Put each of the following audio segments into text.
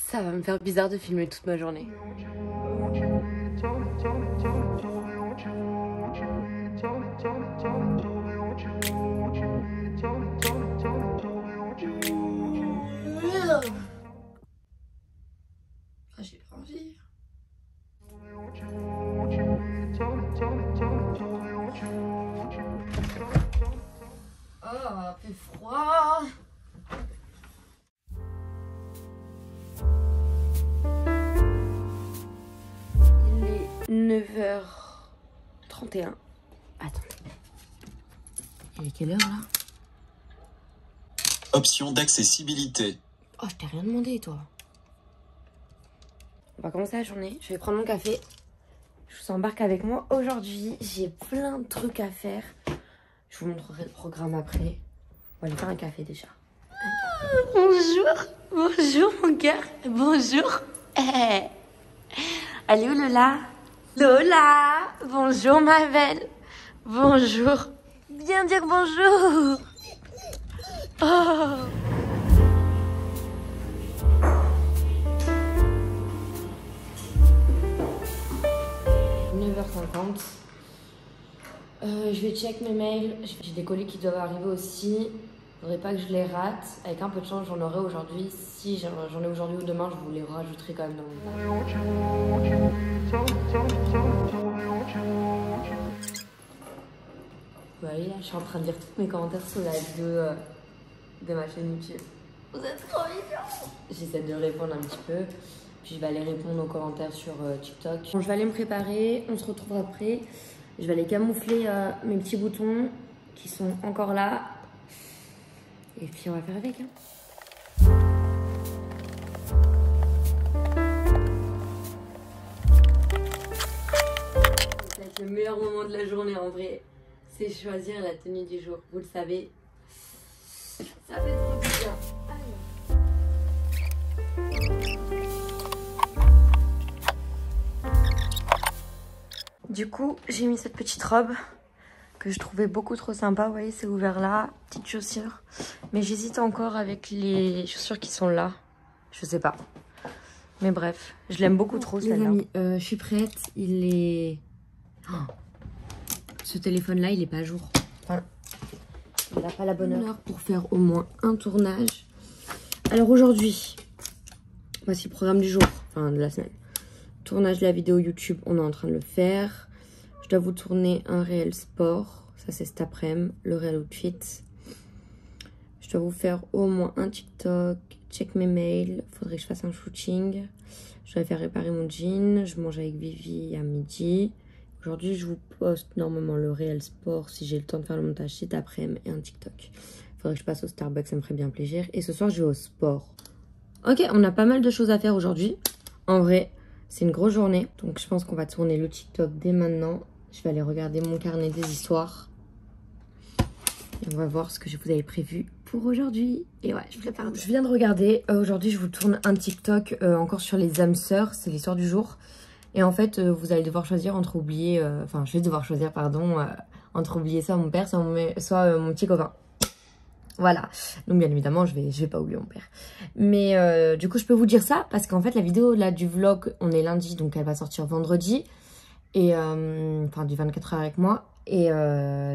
Ça va me faire bizarre de filmer toute ma journée. Ah, j'ai pas envie. Oh, il fait froid. Il est 9h31. Attends. Il est quelle heure là? Option d'accessibilité. Oh, je t'ai rien demandé toi. On va commencer la journée. Je vais prendre mon café. Je vous embarque avec moi. Aujourd'hui, j'ai plein de trucs à faire. Je vous montrerai le programme après. On va aller faire un café déjà. Bonjour. Bonjour mon cœur. Bonjour. Elle est où Lola? Lola. Bonjour ma belle. Bonjour. Viens dire bonjour. Oh. Je vais check mes mails. J'ai des colis qui doivent arriver aussi. Faudrait pas que je les rate. Avec un peu de chance, j'en aurai aujourd'hui. Si j'en ai aujourd'hui ou demain, je vous les rajouterai quand même dans mon page. Vous voyez, là, je suis en train de lire tous mes commentaires sur la vidéo de ma chaîne YouTube. Vous êtes trop mignons. J'essaie de répondre un petit peu. Puis je vais aller répondre aux commentaires sur TikTok. Bon, je vais aller me préparer. On se retrouve après. Je vais aller camoufler mes petits boutons qui sont encore là. Et puis on va faire avec. Hein. C'est le meilleur moment de la journée en vrai. C'est choisir la tenue du jour. Vous le savez. Ça fait trop du bien. Du coup, j'ai mis cette petite robe que je trouvais beaucoup trop sympa. Vous voyez, c'est ouvert là. Petite chaussure. Mais j'hésite encore avec les chaussures qui sont là. Je sais pas. Mais bref, je l'aime beaucoup trop celle-là. Les amis, je suis prête. Il est... Oh. Ce téléphone-là, il est pas à jour. Enfin, il n'a pas la bonne heure pour faire au moins un tournage. Alors aujourd'hui, voici le programme du jour. Enfin, de la semaine. Tournage de la vidéo YouTube, on est en train de le faire. Je dois vous tourner un réel sport. Ça, c'est cet après-midi. Le réel outfit. Je dois vous faire au moins un TikTok. Check mes mails. Faudrait que je fasse un shooting. Je dois faire réparer mon jean. Je mange avec Vivi à midi. Aujourd'hui, je vous poste normalement le réel sport. Si j'ai le temps de faire le montage cet après-midi et un TikTok. Faudrait que je passe au Starbucks. Ça me ferait bien plaisir. Et ce soir, je vais au sport. Ok, on a pas mal de choses à faire aujourd'hui. En vrai, c'est une grosse journée. Donc, je pense qu'on va tourner le TikTok dès maintenant. Je vais aller regarder mon carnet des histoires. Et on va voir ce que je vous avais prévu pour aujourd'hui. Et ouais, je prépare. Je viens de regarder. Aujourd'hui, je vous tourne un TikTok encore sur les âmes sœurs. C'est l'histoire du jour. Et en fait, vous allez devoir choisir entre oublier... Enfin, je vais devoir choisir, pardon, entre oublier soit mon père, soit mon petit copain. Voilà. Donc, bien évidemment, je vais pas oublier mon père. Mais du coup, je peux vous dire ça parce qu'en fait, la vidéo là du vlog, on est lundi, donc elle va sortir vendredi. Et enfin, du 24 heures avec moi. Et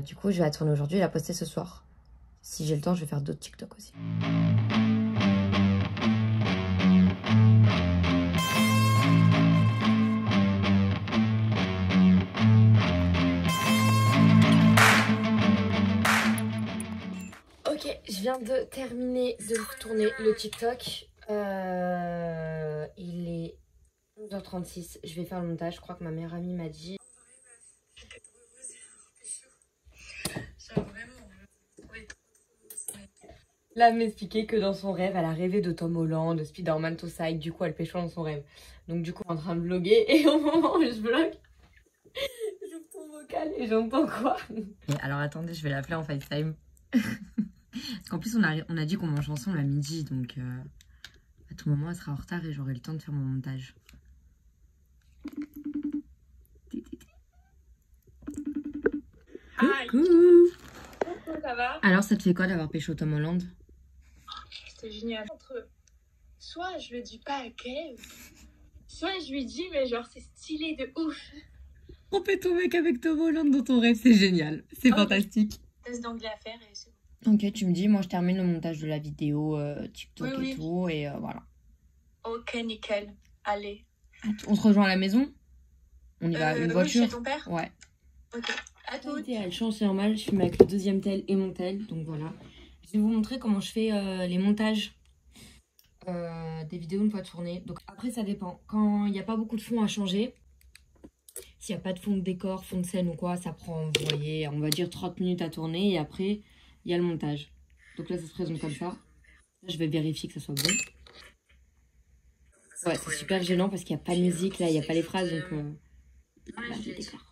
du coup, je vais la tourner aujourd'hui et la poster ce soir. Si j'ai le temps, je vais faire d'autres TikTok aussi. Ok, je viens de terminer de tourner le TikTok. Il est 11h36. Je vais faire le montage. Je crois que ma meilleure amie m'a dit... Là, elle m'expliquait que dans son rêve, elle a rêvé de Tom Holland, de Spider-Man, tout ça. Et du coup, elle pécho dans son rêve. Donc du coup, on est en train de vlogger. Et au moment où je vlog, j'ouvre ton vocal et j'entends quoi? Alors attendez, je vais l'appeler en FaceTime. Parce qu'en plus, on a dit qu'on mange ensemble à midi. Donc à tout moment, elle sera en retard et j'aurai le temps de faire mon montage. Coucou. Ça va? Alors, ça te fait quoi d'avoir pécho Tom Holland? C'était génial. soit je le dis pas à Kev, soit je lui dis, mais genre, c'est stylé de ouf. Tromper ton mec avec Tom Holland dans ton rêve, c'est génial. C'est fantastique. Test d'anglais à faire et c'est bon. Ok, tu me dis, moi je termine le montage de la vidéo TikTok Oui, et tout, et voilà. Ok, nickel. Allez. On se rejoint à la maison? On y va, une voiture? Oui, chez ton père? Ouais. Ok, à tout. Idéal, change normal, je filme avec le deuxième tel et mon tel, donc voilà. Je vais vous montrer comment je fais les montages des vidéos une fois tournées. Donc après ça dépend, quand il n'y a pas beaucoup de fond à changer, s'il n'y a pas de fond de décor, fond de scène ou quoi, ça prend, vous voyez, on va dire 30 minutes à tourner et après il y a le montage. Donc là ça se présente comme ça. Là, je vais vérifier que ça soit bon. Ouais, c'est super gênant parce qu'il n'y a pas de musique là, il n'y a pas les phrases, donc là je déclare.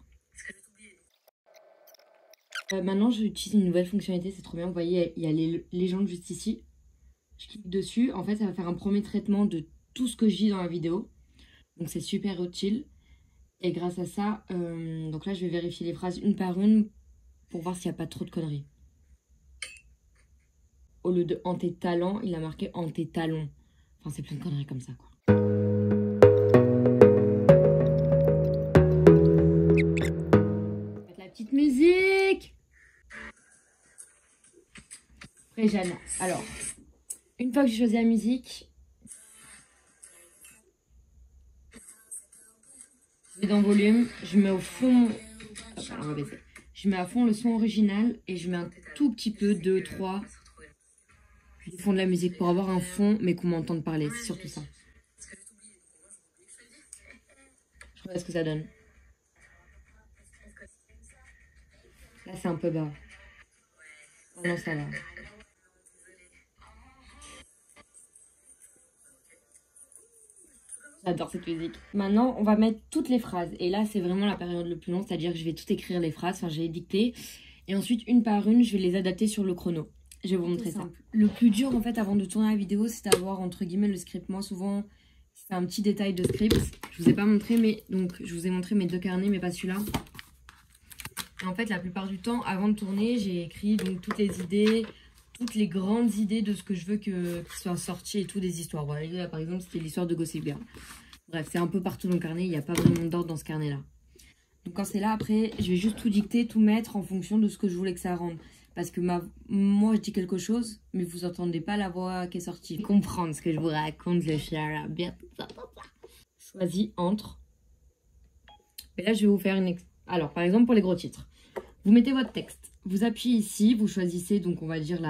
Maintenant, j'utilise une nouvelle fonctionnalité, c'est trop bien. Vous voyez, il y a les légendes juste ici. Je clique dessus. En fait, ça va faire un premier traitement de tout ce que je dis dans la vidéo. Donc, c'est super utile. Et grâce à ça, donc là, je vais vérifier les phrases une par une pour voir s'il n'y a pas trop de conneries. Au lieu de « en tes talents », il a marqué « en tes talons ». Enfin, c'est plein de conneries comme ça, quoi. La petite musique. Après, Jeanne. Alors, une fois que j'ai choisi la musique, je vais dans volume, je mets au fond, enfin, on va baisser. Je mets à fond le son original et je mets un tout petit peu, 2, 3, du fond de la musique pour avoir un fond mais qu'on m'entende parler, c'est surtout ça. Je regarde ce que ça donne. Là c'est un peu bas. Oh non, ça va. J'adore cette musique. Maintenant, on va mettre toutes les phrases. Et là, c'est vraiment la période le plus long. C'est-à-dire que je vais tout écrire les phrases. Enfin, je vais dicter. Et ensuite, une par une, je vais les adapter sur le chrono. Je vais vous montrer ça. Le plus dur, en fait, avant de tourner la vidéo, c'est d'avoir, entre guillemets, le script. Moi, souvent, c'est un petit détail de script. Je vous ai pas montré, mais... Donc, je vous ai montré mes 2 carnets, mais pas celui-là. Et en fait, la plupart du temps, avant de tourner, j'ai écrit donc toutes les idées... toutes les grandes idées de ce que je veux qu'il soit sorti et tout, des histoires. Voilà, là, par exemple, c'était l'histoire de Gossip Girl. Bref, c'est un peu partout dans le carnet, il n'y a pas vraiment d'ordre dans ce carnet-là. Donc quand c'est là, après, je vais juste tout dicter, tout mettre en fonction de ce que je voulais que ça rende. Parce que moi, je dis quelque chose, mais vous n'entendez pas la voix qui est sortie. Comprendre ce que je vous raconte, le chien, bien tout ça. Choisis entre. Et là, je vais vous faire une... Alors, par exemple, pour les gros titres. Vous mettez votre texte. Vous appuyez ici, vous choisissez, donc on va dire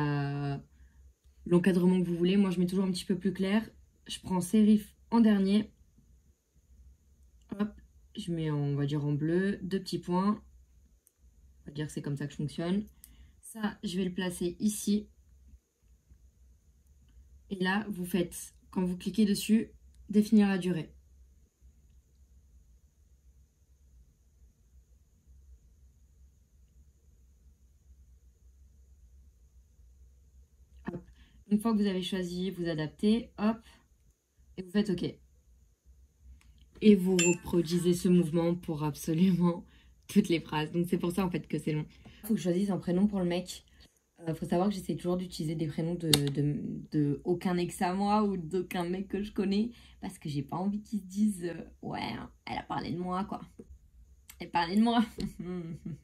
l'encadrement que vous voulez. Moi, je mets toujours un petit peu plus clair. Je prends sérif en dernier. Hop, je mets, on va dire en bleu, 2 petits points. On va dire que c'est comme ça que je fonctionne. Ça, je vais le placer ici. Et là, vous faites, quand vous cliquez dessus, définir la durée. Hop. Une fois que vous avez choisi, vous adaptez, hop, et vous faites OK. Et vous reproduisez ce mouvement pour absolument toutes les phrases. Donc c'est pour ça en fait que c'est long. Il faut que je choisisse un prénom pour le mec. Faut savoir que j'essaie toujours d'utiliser des prénoms de aucun ex à moi ou d'aucun mec que je connais. Parce que j'ai pas envie qu'ils se disent ouais, elle a parlé de moi quoi. Elle parlait de moi.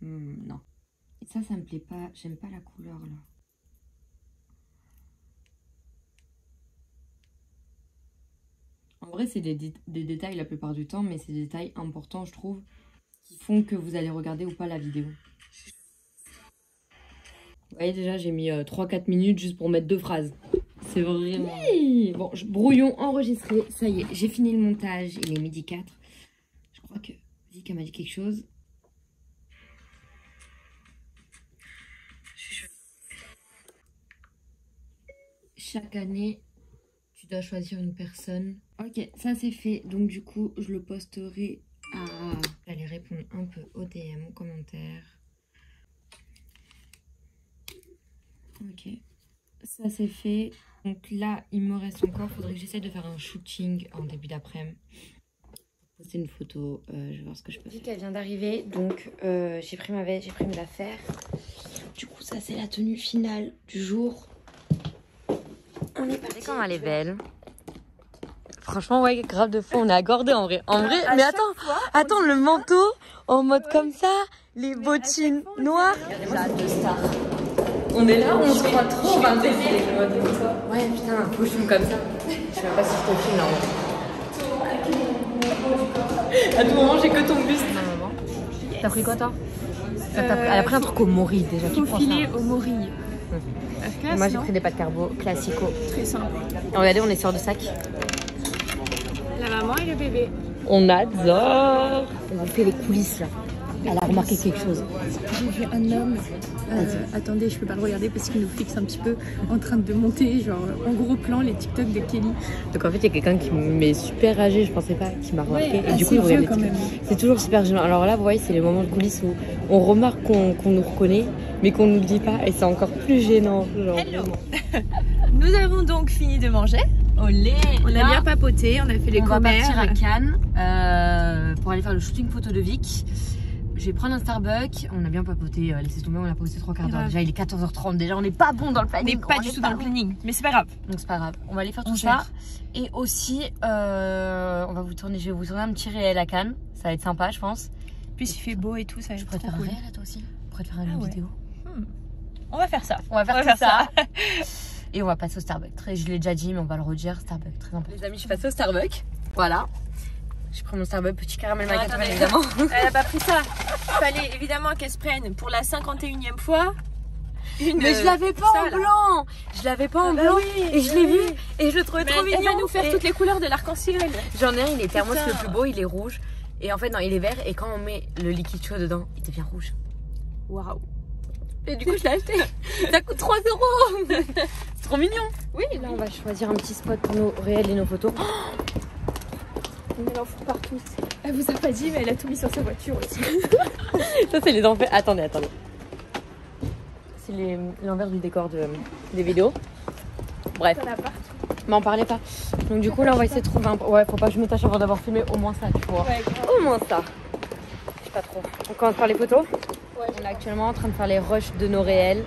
Non. Et ça me plaît pas. J'aime pas la couleur là. En vrai, c'est des détails la plupart du temps, mais c'est des détails importants, je trouve, qui font que vous allez regarder ou pas la vidéo. Vous voyez, déjà, j'ai mis 3-4 minutes juste pour mettre 2 phrases. C'est vraiment... Oui. Bon, brouillon enregistré. Ça y est, j'ai fini le montage. Il est 12h04. Je crois que Zika m'a dit quelque chose. Chaque année, tu dois choisir une personne. Ok, ça c'est fait. Donc du coup, je le posterai à... J'allais répondre un peu aux DM, aux commentaires. Ok, ça c'est fait. Donc là, il me reste encore, faudrait que j'essaie de faire un shooting en début d'après-midi. Poster une photo, je vais voir ce que je peux faire. Elle vient d'arriver, donc j'ai pris ma veste, j'ai pris mes affaires. Du coup, ça c'est la tenue finale du jour. On est parti. Quand elle est belle. Franchement, ouais, grave de fou. On est accordé en vrai. En vrai, mais attends, le manteau en mode comme ça, les bottines noires. J'ai hâte de Star. On est là, on se croit trop. Ouais, putain, faut que je filme comme ça. Je sais même pas si je te filme là. À tout moment, j'ai que ton buste. T'as pris quoi, toi? Elle a pris un truc au mori déjà. Filet au mori. Moi, j'ai pris des pâtes carbo classico. Très simple. Regardez, on est sur 2 sacs. La maman et le bébé. On adore. On fait les coulisses là. Elle a remarqué quelque chose. J'ai vu un homme. Attendez, je peux pas le regarder parce qu'il nous fixe un petit peu en train de monter, genre en gros plan, les TikTok de Kelly. Donc en fait, il y a quelqu'un qui m'est super âgé, je pensais pas, qui m'a remarqué. Et du coup, vieux quand même. C'est toujours super gênant. Alors là, vous voyez, c'est les moments de coulisses où on remarque qu'on nous reconnaît, mais qu'on nous le dit pas. Et c'est encore plus gênant. Genre, hello. Nous avons donc fini de manger. Olé. On a bien papoté, on a fait les commères. On va partir à Cannes pour aller faire le shooting photo de Vic. Je vais prendre un Starbucks. On a bien papoté, laissez tomber, on a posté 3 quarts d'heure. Déjà, il est 14h30. Déjà, on n'est pas bon dans le planning. On n'est pas du tout dans le planning, mais c'est pas grave. Donc, c'est pas grave. On va aller faire tout ça. Et aussi, on va vous tourner, je vais vous tourner un petit réel à Cannes. Ça va être sympa, je pense. Puis il fait beau et tout, ça va être trop cool. Je pourrais te faire un réel à toi aussi. Je pourrais te faire une vidéo. On va faire ça. On va faire ça. Et on va passer au Starbucks. Je l'ai déjà dit, mais on va le redire. Starbucks, très important. Les amis, je suis passée au Starbucks. Voilà. Je prends mon Starbucks, petit caramel macchiato, évidemment. Elle a pas pris ça. Il fallait évidemment qu'elle se prenne pour la 51e fois. Mais je l'avais pas en blanc. Je l'avais pas en blanc. Oui, et je l'ai vu. Et je le trouvais trop mignon. Elle va nous faire toutes les couleurs de l'arc-en-ciel. J'en ai un, il est thermos le plus beau, il est rouge. Et en fait, non, il est vert. Et quand on met le liquide chaud dedans, il devient rouge. Waouh. Et du coup, je l'ai acheté. Ça coûte 3 €. C'est trop mignon. Oui, là, on va choisir un petit spot pour nos réels et nos photos. Elle en fout partout. Elle vous a pas dit, mais elle a tout mis sur sa voiture aussi. Ça, c'est les enfants. Attendez. C'est l'envers du décor des vidéos. Bref. M'en parlez pas. Donc, du coup, là, on va essayer de trouver un. Ouais, faut pas que je me tâche avant d'avoir filmé au moins ça, tu vois. Ouais, au moins ça. Je sais pas trop. On commence par les photos. Ouais, on est actuellement en train de faire les rushs de nos réels.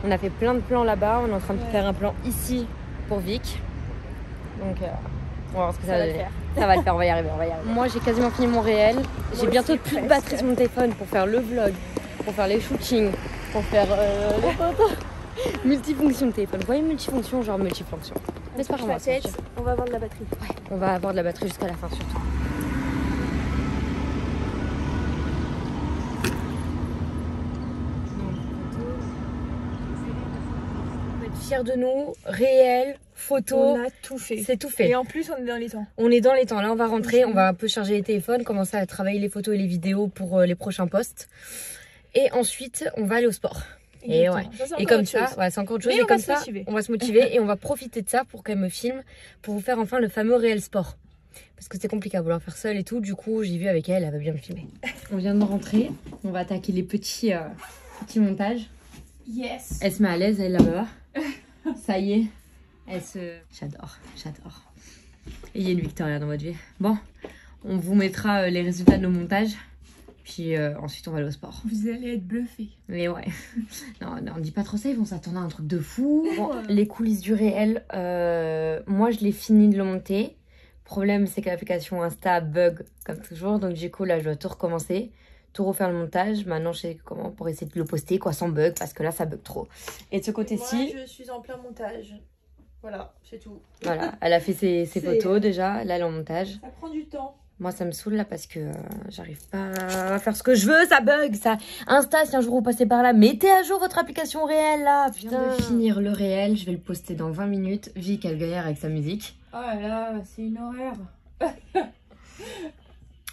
On a fait plein de plans là-bas. On est en train de faire un plan ici pour Vic. Donc, on va voir ce que ça va faire. Ça va le faire, on va y arriver. Moi, j'ai quasiment fini mon réel. J'ai bientôt plus de batterie sur mon téléphone pour faire le vlog, pour faire les shootings, pour faire les photos. Multifonction de téléphone. Vous voyez, multifonction, genre multifonction. Mais c'est pas grave. On va avoir de la batterie. Ouais, on va avoir de la batterie jusqu'à la fin surtout. Fiers de nous, réel, photo. On a tout fait. C'est tout fait. Et en plus, on est dans les temps. On est dans les temps. Là, on va rentrer, on va un peu charger les téléphones, commencer à travailler les photos et les vidéos pour les prochains posts. Et ensuite, on va aller au sport. Et ouais. Ça, et comme ça, ouais, c'est encore autre chose. Mais et comme ça, on va se motiver et on va profiter de ça pour qu'elle me filme, pour vous faire enfin le fameux réel sport. Parce que c'est compliqué à vouloir faire seul et tout. Du coup, j'ai vu avec elle, elle va bien me filmer. On vient de rentrer. On va attaquer les petits montages. Yes. Elle se met à l'aise, elle là-bas. Ça y est. J'adore. Et il y a une Victoria dans votre vie. Bon, on vous mettra les résultats de nos montages. Puis ensuite, on va aller au sport. Vous allez être bluffés. Mais ouais. Non, on dit pas trop ça, ils vont s'attendre à un truc de fou. Bon, les coulisses du réel, moi, je l'ai fini de le monter. Le problème, c'est que l'application Insta bug comme toujours. Donc, du coup, là, je dois tout recommencer. Tout refaire le montage. Maintenant, je sais comment pour essayer de le poster, quoi, sans bug, parce que là, ça bug trop. Et de ce côté-ci... Moi, je suis en plein montage. Voilà, c'est tout. Voilà, elle a fait ses photos déjà. Là, elle est en montage. Ça prend du temps. Moi, ça me saoule là parce que j'arrive pas à faire ce que je veux, ça bug, ça. Insta, si un jour vous passez par là, mettez à jour votre application réelle là. Putain. Je viens de finir le réel, je vais le poster dans 20 minutes. Vic, elle galère avec sa musique. Oh là, c'est une horreur.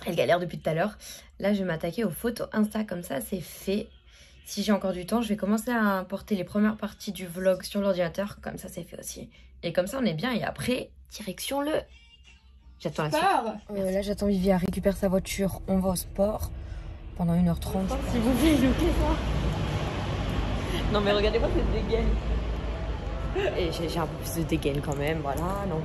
Elle galère depuis tout à l'heure. Là, je vais m'attaquer aux photos Insta, comme ça, c'est fait. Si j'ai encore du temps, je vais commencer à importer les premières parties du vlog sur l'ordinateur. Comme ça, c'est fait aussi. Et comme ça, on est bien. Et après, direction le... J'attends la suite. Là, j'attends Vivi à récupérer sa voiture. On va au sport pendant 1h30. S'il vous plaît, je fais ça. Non, mais regardez-moi cette dégaine. Et j'ai un peu plus de dégaine quand même, voilà. Non.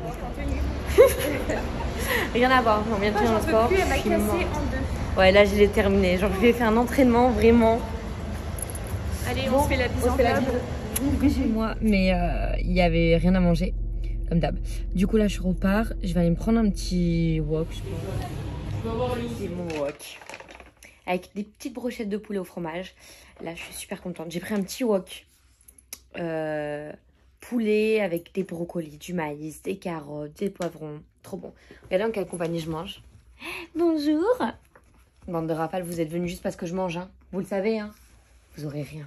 Rien à voir, on vient de finir le sport. Elle m'a cassé en deux. Ouais, là, je l'ai terminé. Genre, je vais faire un entraînement vraiment. Allez, on se fait la bise en table. Chez moi, mais il y avait rien à manger. comme d'hab. Du coup là je repars, je vais aller me prendre un petit wok. C'est mon wok. Avec des petites brochettes de poulet au fromage. Là je suis super contente. J'ai pris un petit wok. Poulet avec des brocolis, du maïs, des carottes, des poivrons. Trop bon. Regardez en quelle compagnie je mange. Bonjour. Bande de rafales, vous êtes venus juste parce que je mange. Hein. Vous le savez, hein. Vous aurez rien.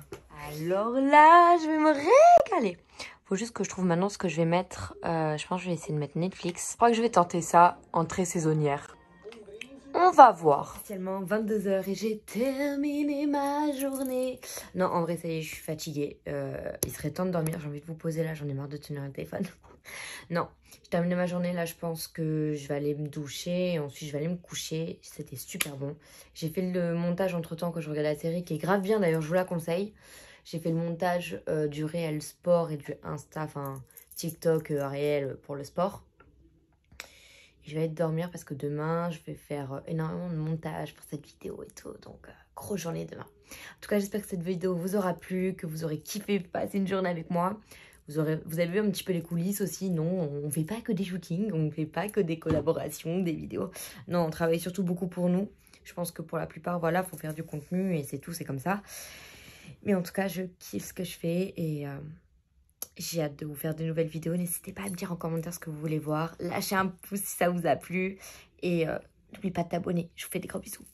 Alors là, je vais me régaler. Faut juste que je trouve maintenant ce que je vais mettre. Je pense que je vais essayer de mettre Netflix. Je crois que je vais tenter ça, entrée saisonnière. On va voir. Officiellement 22 h et j'ai terminé ma journée. Non, en vrai, ça y est, je suis fatiguée. Il serait temps de dormir. J'ai envie de vous poser là. J'en ai marre de tenir un téléphone. Non, j'ai terminé ma journée. Là, je pense que je vais aller me doucher. Et ensuite, je vais aller me coucher. C'était super bon. J'ai fait le montage entre-temps quand je regarde la série, qui est grave bien. D'ailleurs, je vous la conseille. J'ai fait le montage du réel sport et du Insta, enfin TikTok réel pour le sport. Je vais aller dormir parce que demain, je vais faire énormément de montage pour cette vidéo et tout. Donc, grosse journée demain. En tout cas, j'espère que cette vidéo vous aura plu, que vous aurez kiffé passer une journée avec moi. Vous avez vu un petit peu les coulisses aussi. Non, on ne fait pas que des shootings, on ne fait pas que des collaborations, des vidéos. Non, on travaille surtout beaucoup pour nous. Je pense que pour la plupart, voilà, il faut faire du contenu et c'est tout, c'est comme ça. Mais en tout cas, je kiffe ce que je fais et... j'ai hâte de vous faire de nouvelles vidéos. N'hésitez pas à me dire en commentaire ce que vous voulez voir. Lâchez un pouce si ça vous a plu. Et n'oubliez pas de t'abonner. Je vous fais des gros bisous.